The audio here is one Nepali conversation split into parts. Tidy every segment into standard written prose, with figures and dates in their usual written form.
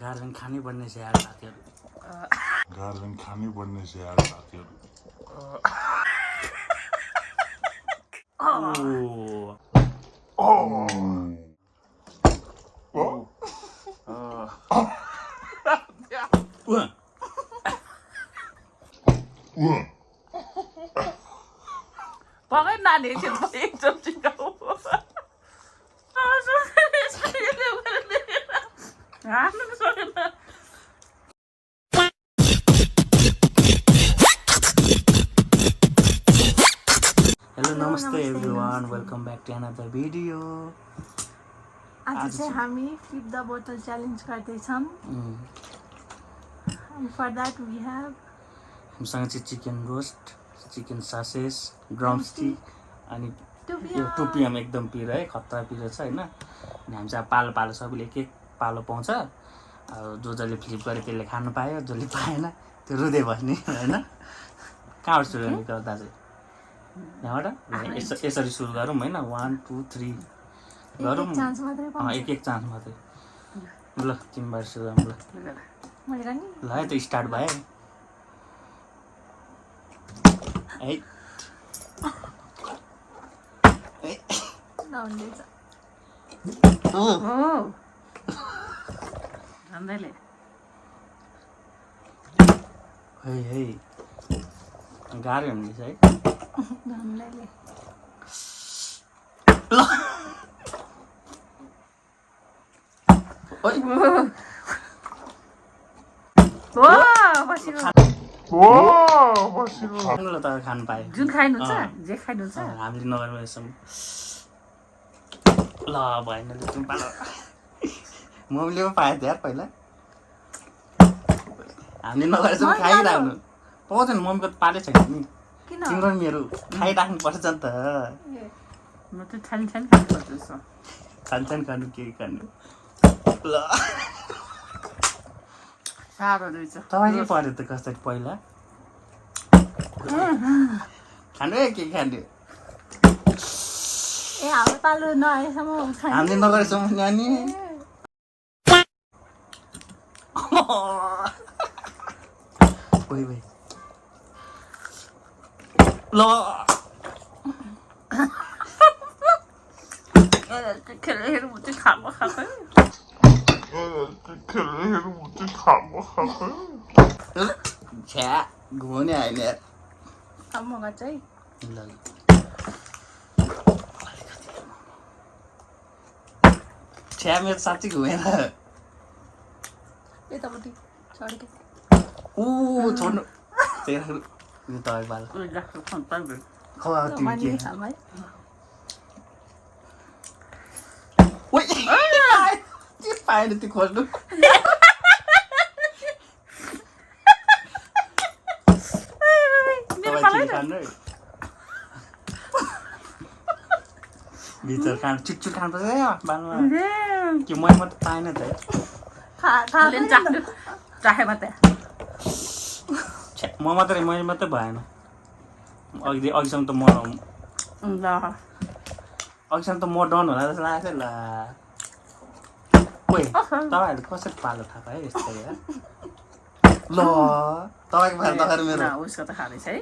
गार्डन खानै पर्ने छ यार साथीहरु गार्डन खानै पर्ने छ यार साथीहरु पकाइ नानी एकदम चिकाउ हेलो नमस्ते everyone welcome back to another video आज चाहिँ हामी फ्लिप द बोतल च्यालेन्ज गर्दैछौँ and for that we have हामीसँग चाहिँ chicken roast chicken sausages drumstick अनि यो टुपियाम एकदम पिरो है खतरा पिरो छ हैन अनि हामी चाहिँ पालो पालो सबैले एक एक पालो पाउँछ अब जसले फ्लिप गरे त्यसले खानु पायो जसले पाएन त्यो रुँदै बस्ने हैन कहाँबाट सुरु गर्ने गर्दा चाहिँ यहाँबाट यसरी सुरु गरौँ हैन 1 2 3 गरौँ एक एक चान्स मात्रै ल तिमीबाट सुरु गरौँ ल ल है त स्टार्ट भयो है झन्डैले है है गाह्रो हुँदैछ है झन्डैले तपाईँ खानु पायो जुन खाइनुहुन्छ जे खाइनुहुन्छ हामीले नगरमा यसो ल भएन तिमी पालो मम्मीले पनि पायो यार पहिला हामीले नगरेसम्म खाइराख्नु पाउँदैन मम्मीको त पालै छैन नि तिम्रो मेरो खाइराख्नु पर्छ नि त म त छान छान खानुपर्छ खान्छन् खानु के खानु ल साह्रो रहेछ तपाईँ के पऱ्यो त कसरी पहिला खानु है के खानु ए हाम्रो पालो नआएसम्म हामीले नगरेसम्म नानी ओइ भाइ ल खेलेर मुझे खाएको खाएको छ्या घुमाउने आएन यार अब म गर्छु है ल छ्या मेरो साँच्चै घुमेन यतापट्टि छड्के ऊ छोड्नु यो तपाईँ बाल खौ तिमी के ओइ के पाएन त्यो खोज्नु भित्र खानु चुटचुट खानुपर्छ है बालमा के मै मात्रै पाएन त चाहे मात्रै म मात्रै मैले मात्रै भएन अघिसम्म त म ल अघिसम्म त म डन होला जस्तो लागेको थियो ल ओइ तपाईँहरूले कसरी पालो थाहा पायो यस्तो यार ल तपाईँको पालो नगरेर मेरो उसको त खाँदैछ है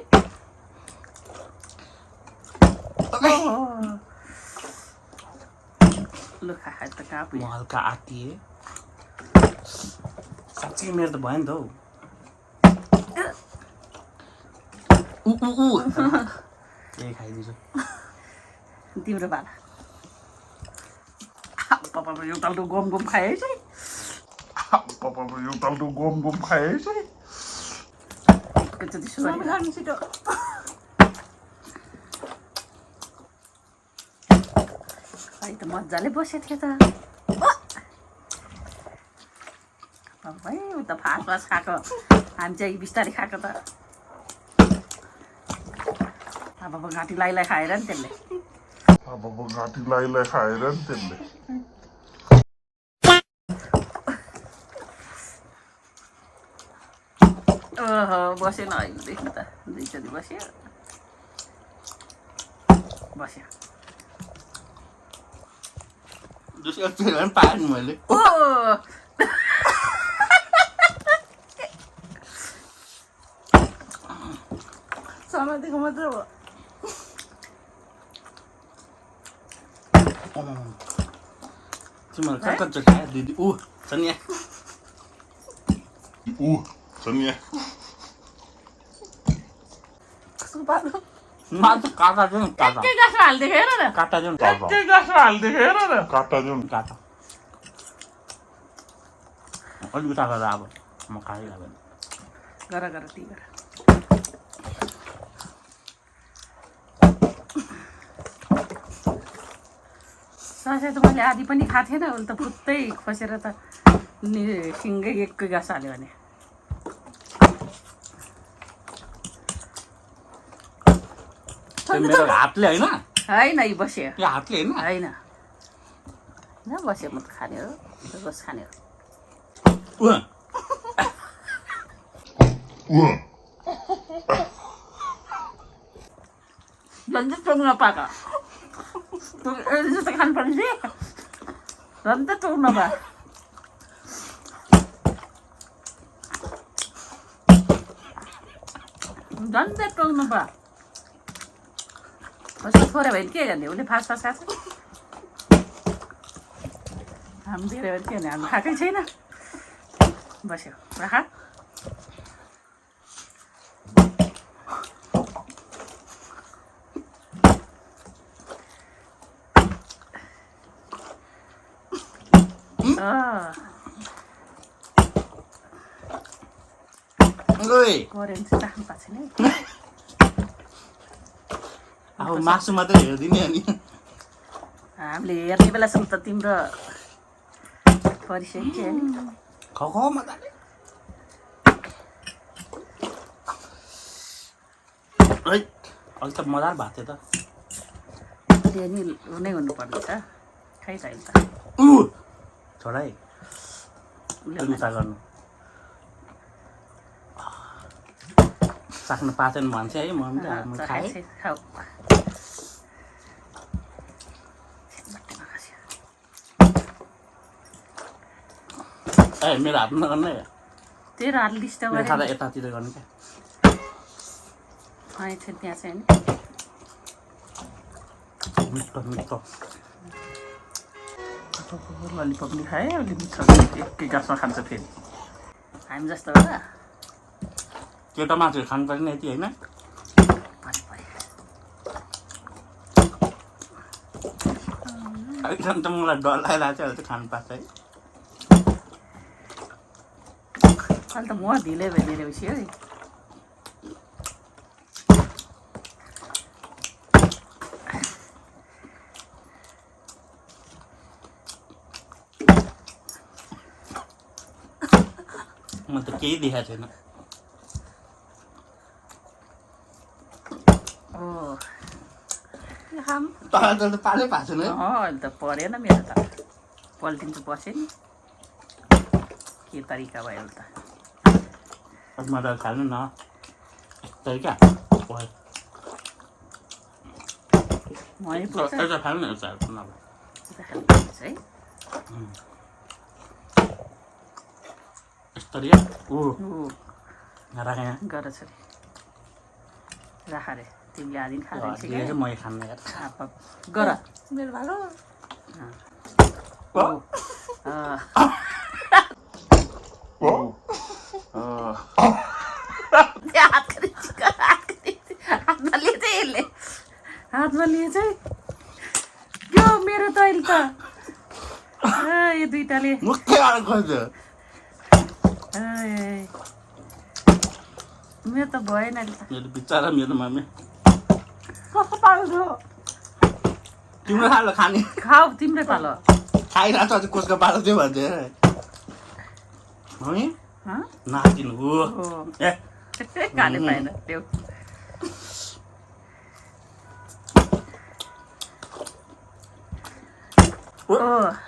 ल खा त कहाँ म हल्का आत्तिएँ साँच्चै मेरो त भयो नि त हौ यही खाइदिन्छु तिम्रो बाला पापा यो तालको गम गम खाए चाहिँ खानु छिटो खै त मजाले बसेको थियो त भाइ उ त फास्ट फास्ट खाएको हामी चाहिँ बिस्तारै खाएको त अब घाँटी लाइलाई खाएर नि त्यसले ओहो बसेन अहिलेदेखि त दुईचोटि बस्यो दुसरी पनि पाएँ मैले ओ माथिको मात्र हो तिमीहरू कहाँ कहाँ खायो दिदी ऊ सनिया ऊ सनिया कसको पालो माथि काटा दिउँ काटा के गाँसमा हालिदिएको हेर न काटा दिउँ के गाँसमा हालिदिएको हेर न काटा दिउँ काटा अलिक उता गरेर अब म खाइहाल्यो गर गर ती गर ससे त मैले आधी पनि खाएको थिएन उसले त फुत्तै खोसेर त सिङ्गै एकै गाँस हाल्यो भने मेरो हातले होइन होइन यी बस्यो यो हातले होइन होइन बस्यो म त खाने हो बस खाने हो ऊ झन् चोक्न पाएको जस्तो खानुपर्ने थिएँ झन् त चोक्न पाएको झन् त टोक्नु पा कस्तो छोरा भयो भने के गर्ने उसले फास्ट फास्ट खाएको हामी धेरै भयो के गर्ने हामी खाएकै छैन बस्यो राख करेन्ट चाहिँ राख्नु पाएको छैन है अब मासु मात्रै हेरिदिने अनि हामीले हेर्ने बेलासम्म त तिम्रो परिसक्यो नि खो मजाले अलिक त मजा भएको थियो त त्यो नि नै हुनुपर्ने छ खै त अहिले त छोडा है उता गर्नु सक्नु पाएन भन्छ है म खाएँ खाऊ ए मेरो हात नगर्नु है तेरो हात लिस्ट मेरो खाँदा यतातिर गर्नु क्या त्यहाँ चाहिँ मिठो मिठो ललिपप नि खाएँ अलि मिठो एकै गाँसमा खान्छ फेरि हामी जस्तो हो र केटा मासु खानु पर्ने यति होइन एकदम त मलाई डर लागिरहेको छ अहिले चाहिँ खानु पाएको है अहिले त म ढिलै भइदिएपछि है म त केही देखाएको छैन त पालै भएको छैन अहिले त परेन मेरो त पल्टिन चाहिँ बसेँ नि के तरिका भयो अहिले त मजा खानु न तरिका मै पुग्छ एउटा खानु न एउटा नभए है तरिका ऊ राखेँ यहाँ गर छोरी राख रे तिमीले आधी खाँदै चाहिँ मै खान्न यार गर मेरो भालो हातमा लिएछ यसले हातमा लिएछ यो मेरो त अहिले त यो दुइटाले मुख्य खोज्छ मेरो त भएन अहिले त मेरो बिचरा मेरो मम्मी कसको पालो थियो तिम्रो खालो खाने खाऊ तिम्रै पालो खाइरहेको छ अझै कसको पालो थियो भन्छ मम्मी नाचिनु हो ए खाने पाएन त्यो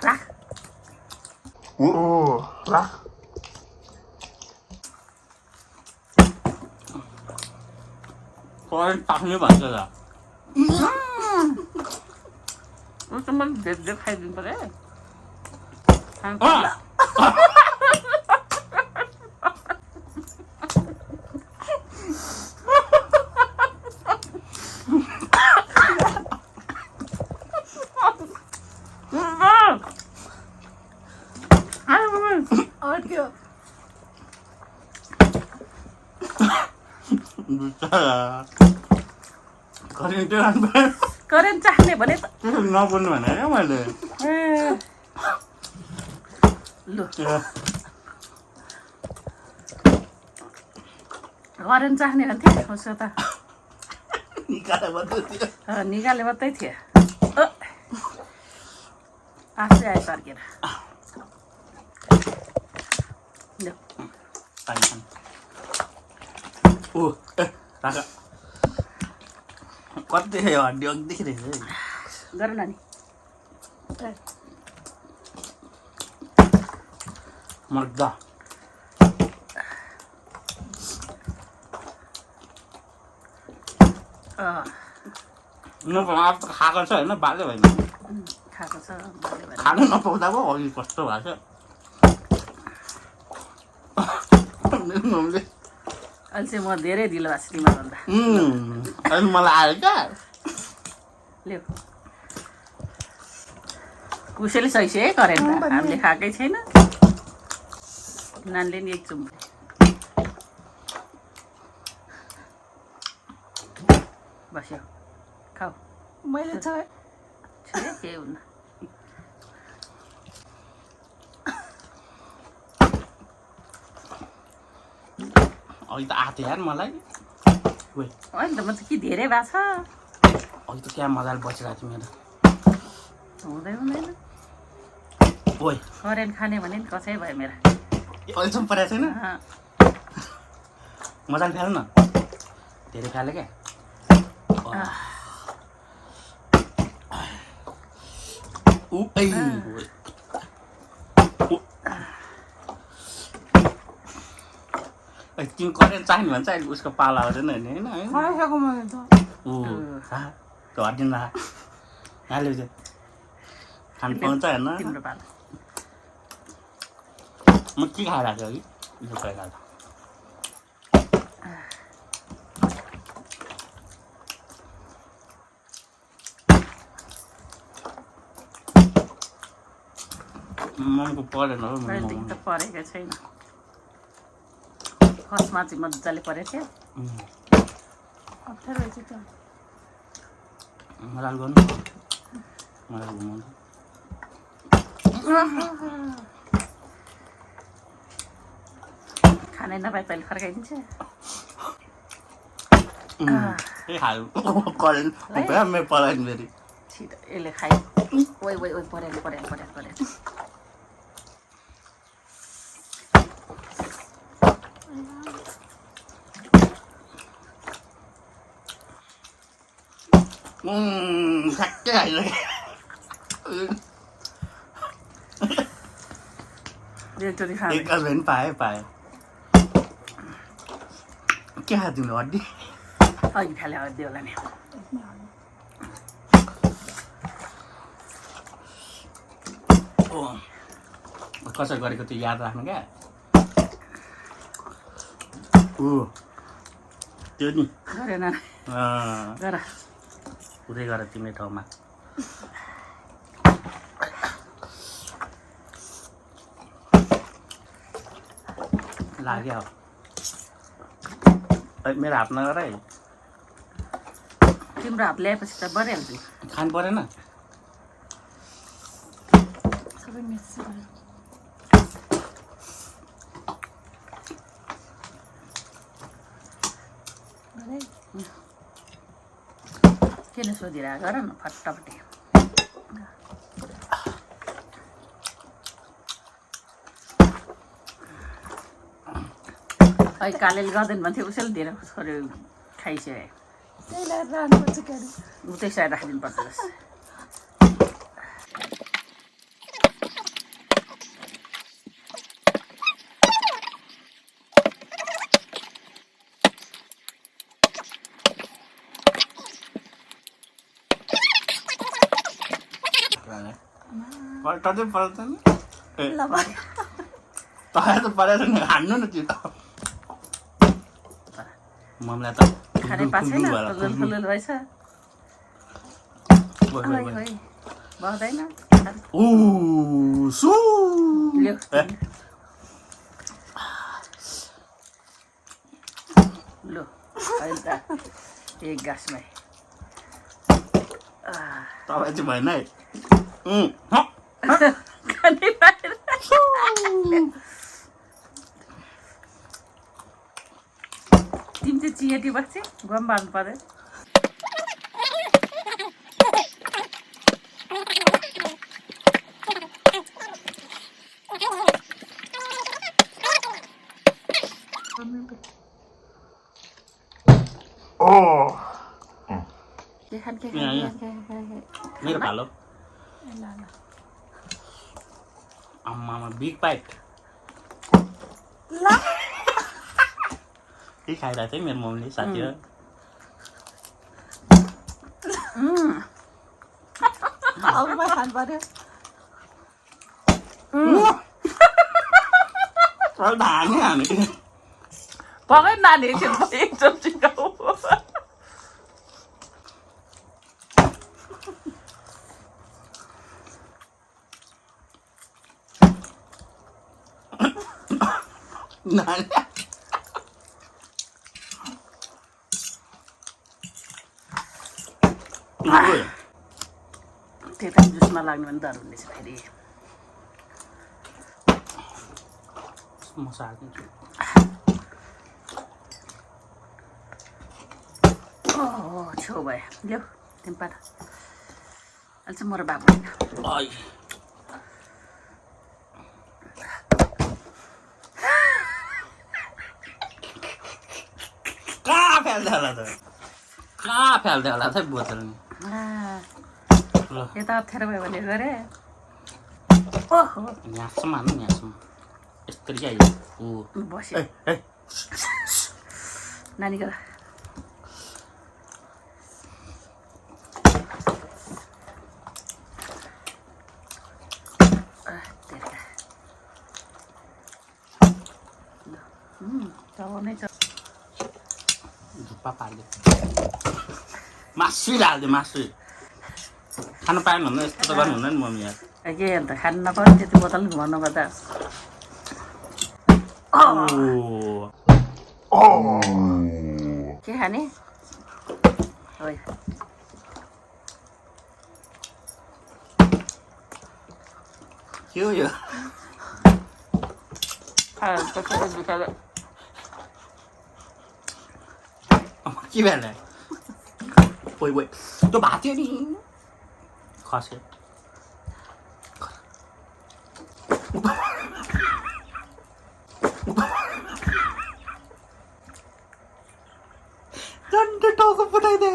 राख राख करेन्ट पाक्ने भन्छ त त मैले धेर धेर खाइदिनु पऱ्यो पुग्यो करेन्ट चाख्ने भने त नबोल्नु भने क्या मैले ए, लु करेन्ट चाख्ने भन्थे उसो त निकाले मात्रै थियो आफै आयो सर्केर लु ओ राखा कति हड्डी अघिदेखि रहेछ गर न नि मर्दा अब त खाएको छ होइन बाजे भएन खाएको छ बाल्यो भने। खानु नपाउँदा पो अघि कस्तो भएको छ मेरो मम्मीले अहिले चाहिँ म धेरै ढिलो भएको छु तिमीभन्दा अहिले मलाई आयो क्या ल्याउ कुसेली सैसे है करेन्ट हामीले खाएकै छैन नानीले नि एक चुम्बे बस्यो खाऊ मैले छ छे केही हुन्न अघि त आएको थियो यार मलाई ओइ होइन त म त के धेरै भएको छ अघि त क्या मजाले बसिरहेको थियो मेरो हुँदै हुँदैन ओइ करेन्ट खाने भने नि कसै भयो मेरो अहिलेसम्म परेको छैन अँ, मजाले फाल्नु न धेरै फाल्यो क्या तिमी करेन्ट चाहिने भन्छ अहिले उसको पाला आउँदैन होइन खाइसक्यो मैले त त्यो हड्डी न हाल्यो चाहिँ खानु पाउँछ होइन तिम्रो पालो म के खाइरहेको छु अघि यो पहिला मनको परेन हो कहिलेदेखि त परेकै छैन फर्स्टमा चाहिँ मजाले परेको थियो अप्ठ्यारो रहेछ त मजाले गर्नु मजाले घुमाउनु खानै नपाए तैँले फर्काइदिन्छ ए हाल करेन्ट मेरो पलाइन फेरि छिटो यसले खायो ओइ ओइ ओइ परेन परेन परेन परेन ठ्याक्कै खाइसकेँ एकचोटि खानु एक गाल पनि पाएँ के खा तिमीले हड्डी अघि फाले हड्दी होला नि कसरी गरेको त्यो याद राख्नु क्या त्यो नि गरेन गर हुँदै गर तिम्रो ठाउँमा लाग्यो मेरो हात नगर है तिम्रो हात ल्याएपछि त भइहाल्छ खानु परेन सबै मिक्स गर्यो किन सोधिरहेको गर न फटाफटी अहिले कालेले गर्दैन भन्थ्यो उसैले धेरै छोऱ्यो खाइसक्यो त्यही लगाएर राख्नुपर्छ के अरे उतै साइड राखिदिनु पर्छ जस पल्टाउँदै पल्टाउँदैन ए ल भयो तपाईँ त परेको नि हान्नु न त्यो त मम्मीलाई त खाने पाएको छैन फुलुल फुलुल भएछ बस्दैन ऊ सु ल्याउ अहिले त एक गाँसमै तपाईँ चाहिँ भएन है खानै पाएन तिमी चाहिँ चियाटी बस्छ गम बाल्नु पर्यो के खान मेरो भालो आम्मामा बिग बाइट के खाइरहेको थियो मेरो मम्मीले साथीहरू अरूमा खानु पर्यो धाने हामी पकाइ नानी एक चम्ची खाऊ नानी त्यता जुसमा लाग्नु भने डर हुनेछ फेरि म सार्दिन्छु ओहो छेउ भयो ल्याऊ तिमी पाठ अहिले चाहिँ म र बाबु आई कहाँ फ्याल्दै होला त कहाँ फ्याल्दै होला त बोतल नि ल यता अप्ठ्यारो भयो भने गरे ओहो यहाँसम्म हाल्नु यहाँसम्म यस्तरी क्या आइयो ऊ बस्यो ए ए नानी गर चलाउनै छ झुप्पा पारिदियो मासु हालिदियो मासु खानु पाएन भने यस्तो त गर्नु हुँदैन मम्मी यार के अन्त खानु नपर्यो त्यति बोतल घुमाउनु पर्दा के खाने ओइ के हो यो के भएन ओइ ओइ त्यो भात थियो नि खस्यो झन्डै टाउको फुटाइदे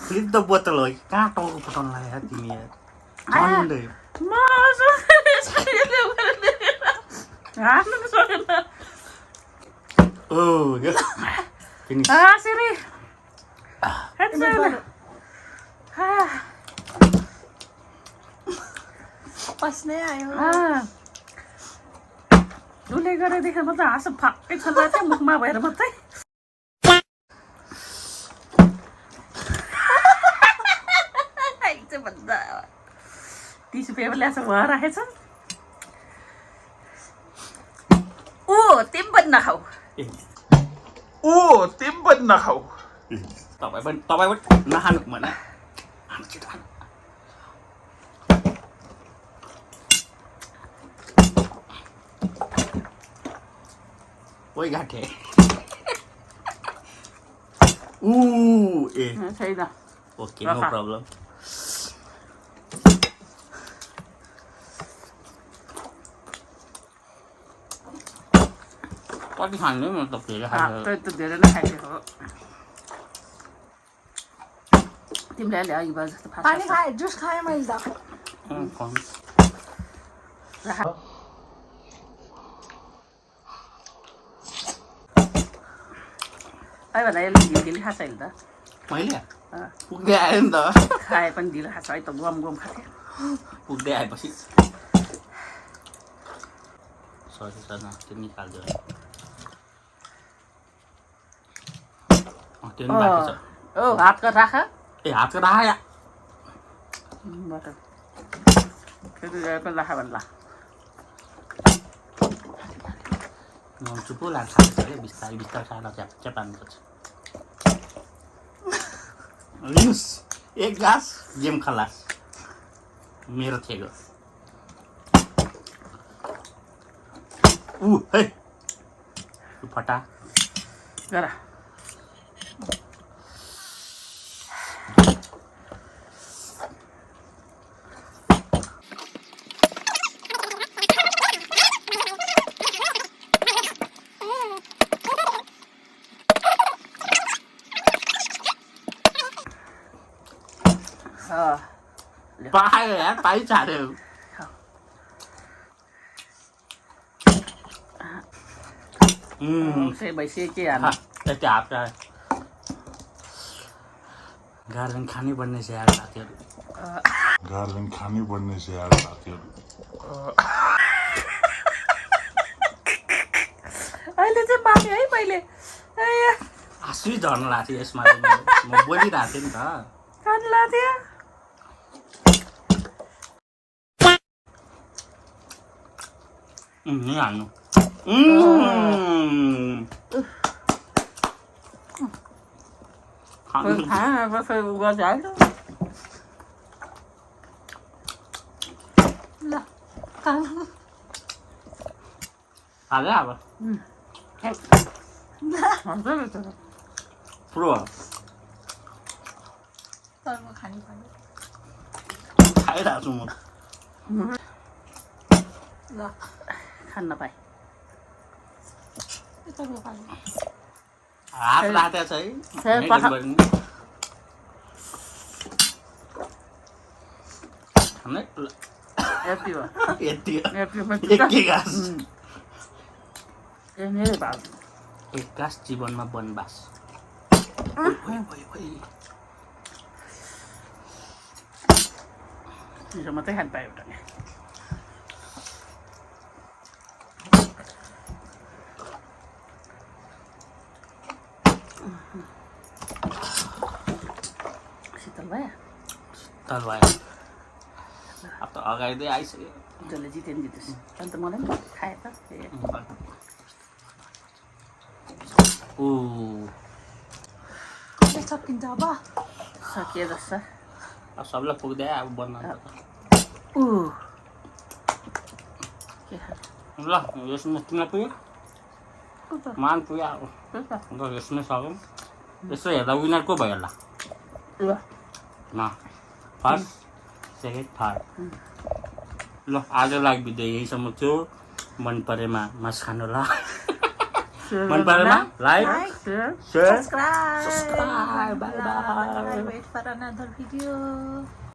फेरि त बोतल हो कहाँ टाउको फुटाउनु लाग्यो तिमी यार झन्डै ओ फिनिस सिरी पस्नै आयो उसले गरेर देखेर म त हाँसो फाक्कै छोरा थियो मुखमा भएर मात्रै भन्दा 30 रुपियाँ ल्याएको भएर राखेछ ओ तिमी पनि नखाऊ तपाईँ पनि नखानु भने ओइ घाटे ए छैन ओके नो प्रब्लम कति खानु म त फेरि त्यही त धेरै नै खाइदिएको हो तिमीले अहिले अघि भयो जस्तो पानी खाएँ जुस खाएँ मैले त अहिले भन्दा यसले ढिलो खान्छ अहिले त मैले पुग्दै आयो नि त खाए पनि ढिलो खान्छ है त गम गम खाथ्यो पुग्दै आएपछि सरी सर त्यो निकालिदियो त्यो नि बाँकी छ ओ हातको राख ए हातको राख फेरि राख भन्ला म चुपो लाग्छ खाँदैछ बिस्तारै बिस्तारै खाएर च्याप पार्नुपर्छ लिनुहोस् एक ग्लास गेम खलास मेरो थेगो है फटा गर पायो यार पाइचाल्यो से भइसक्यो के हाल्नु यति हात गार्डन खानै पर्ने छ यार साथीहरू गार्डन खानै पर्ने छ यार साथीहरू अहिले चाहिँ माने है मैले आँसु झर्न लाग्थ्यो यसमा चाहिँ म बोलिरहेको थिएँ नि त खानु लाग्थ्यो नि हाल्नु हाल्नु ल खानु हाल्यो अब पुरो तर्को खानु पर्यो खाइरहेको छु म ल खान नपाए तर्को खानु हात राखेको छ है यति हो यति यति एक गाँस मेरो भाउ एक गाँस जीवनमा वनवास चिसो मात्रै खानु पायो एउटा शीतल भयो तर भयो अब त अगाडि आइसक्यो जसले जित्यो नि जित्योस् अन्त मलाई पनि खाए त ऊ सकिन्छ अब सकिए जस्तो अब सबलाई पुग्दै अब बन्न ऊ के ल यसमा तिमीलाई पुग्यो मान पुग्यो अब ल यसमै सकौँ यसो हेर्दा विनर को भयो होला ल न फर्स्ट सेकेन्ड थर्ड ल आजलाई भिडियो यहीसम्म थियो मन परेमा मासु खानु होला मन परेमा like share share subscribe Subscribe. Bye bye. wait for another video